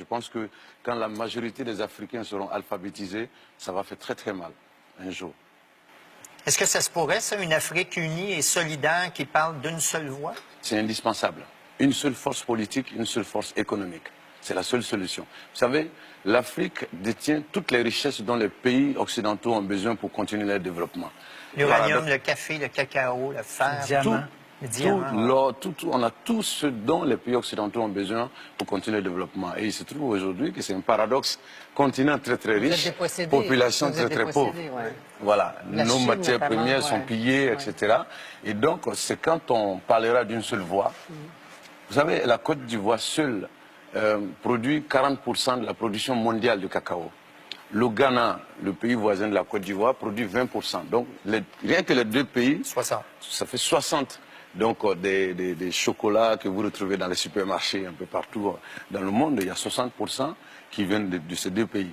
Je pense que quand la majorité des Africains seront alphabétisés, ça va faire très très mal un jour. Est-ce que ça se pourrait, ça, une Afrique unie et solidaire qui parle d'une seule voix? C'est indispensable. Une seule force politique, une seule force économique. C'est la seule solution. Vous savez, l'Afrique détient toutes les richesses dont les pays occidentaux ont besoin pour continuer leur développement. L'uranium, le café, le cacao, le fer, le diamant. On a tout ce dont les pays occidentaux ont besoin pour continuer le développement. Et il se trouve aujourd'hui que c'est un paradoxe. Continent très très riche, population très très pauvre. Ouais. Voilà, nos Chine, matières notamment, premières sont pillées, etc. Et donc, c'est quand on parlera d'une seule voix. Vous savez, la Côte d'Ivoire seule produit 40% de la production mondiale de cacao. Le Ghana, le pays voisin de la Côte d'Ivoire, produit 20%. Donc, rien que les deux pays, 60. Ça fait 60. Donc, des chocolats que vous retrouvez dans les supermarchés un peu partout dans le monde, il y a 60% qui viennent de ces deux pays.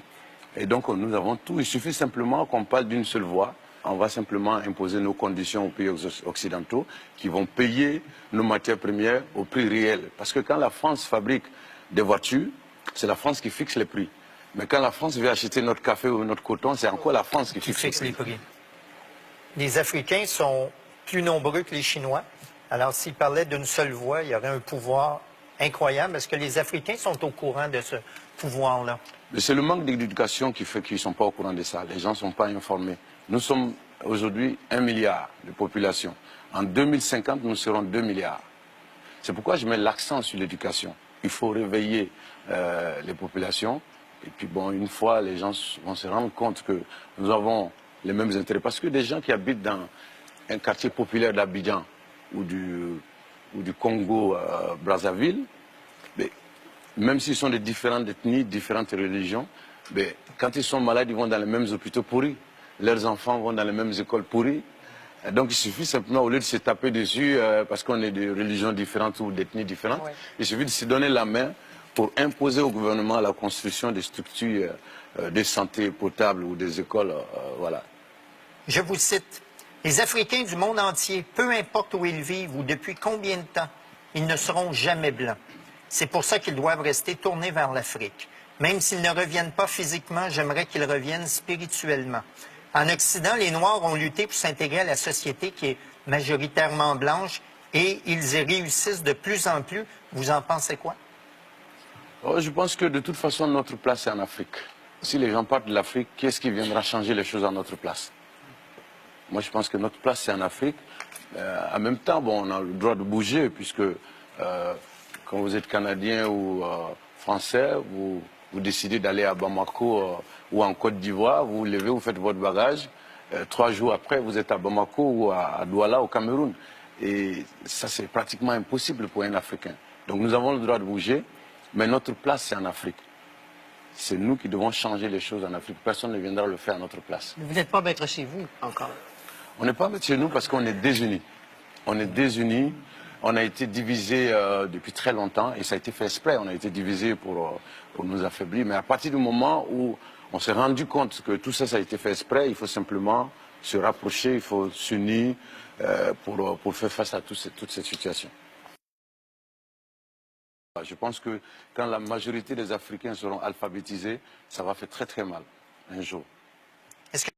Et donc, nous avons tout. Il suffit simplement qu'on parle d'une seule voix. On va simplement imposer nos conditions aux pays occidentaux qui vont payer nos matières premières au prix réel. Parce que quand la France fabrique des voitures, c'est la France qui fixe les prix. Mais quand la France veut acheter notre café ou notre coton, c'est encore la France qui fixe les prix. Les Africains sont plus nombreux que les Chinois. Alors, s'ils parlaient d'une seule voix, il y aurait un pouvoir incroyable. Est-ce que les Africains sont au courant de ce pouvoir-là? C'est le manque d'éducation qui fait qu'ils ne sont pas au courant de ça. Les gens ne sont pas informés. Nous sommes aujourd'hui 1 milliard de population. En 2050, nous serons 2 milliards. C'est pourquoi je mets l'accent sur l'éducation. Il faut réveiller les populations. Et puis, bon, une fois, les gens vont se rendre compte que nous avons les mêmes intérêts. Parce que des gens qui habitent dans un quartier populaire d'Abidjan ou du Congo-Brazzaville, même s'ils sont de différentes ethnies, différentes religions, quand ils sont malades, ils vont dans les mêmes hôpitaux pourris. Leurs enfants vont dans les mêmes écoles pourries. Donc il suffit simplement, au lieu de se taper dessus, parce qu'on est de religions différentes ou d'ethnies différentes, il suffit de se donner la main pour imposer au gouvernement la construction des structures de santé potables ou des écoles. Voilà. Je vous cite. Les Africains du monde entier, peu importe où ils vivent ou depuis combien de temps, ils ne seront jamais blancs. C'est pour ça qu'ils doivent rester tournés vers l'Afrique. Même s'ils ne reviennent pas physiquement, j'aimerais qu'ils reviennent spirituellement. En Occident, les Noirs ont lutté pour s'intégrer à la société qui est majoritairement blanche et ils y réussissent de plus en plus. Vous en pensez quoi? Je pense que de toute façon, notre place est en Afrique. Si les gens partent de l'Afrique, qu'est-ce qui viendra changer les choses à notre place? Moi, je pense que notre place, c'est en Afrique. En même temps, bon, on a le droit de bouger, puisque quand vous êtes Canadien ou Français, vous décidez d'aller à Bamako ou en Côte d'Ivoire, vous vous levez, vous faites votre bagage. 3 jours après, vous êtes à Bamako ou à Douala, au Cameroun. Et ça, c'est pratiquement impossible pour un Africain. Donc nous avons le droit de bouger, mais notre place, c'est en Afrique. C'est nous qui devons changer les choses en Afrique. Personne ne viendra le faire à notre place. Mais vous n'êtes pas maître chez vous, encore. On n'est pas maître chez nous parce qu'on est désunis. On est désunis. On a été divisés depuis très longtemps et ça a été fait exprès. On a été divisés pour nous affaiblir. Mais à partir du moment où on s'est rendu compte que tout ça, ça a été fait exprès, il faut simplement se rapprocher, il faut s'unir pour faire face à toute cette situation. Je pense que quand la majorité des Africains seront alphabétisés, ça va faire très très mal un jour.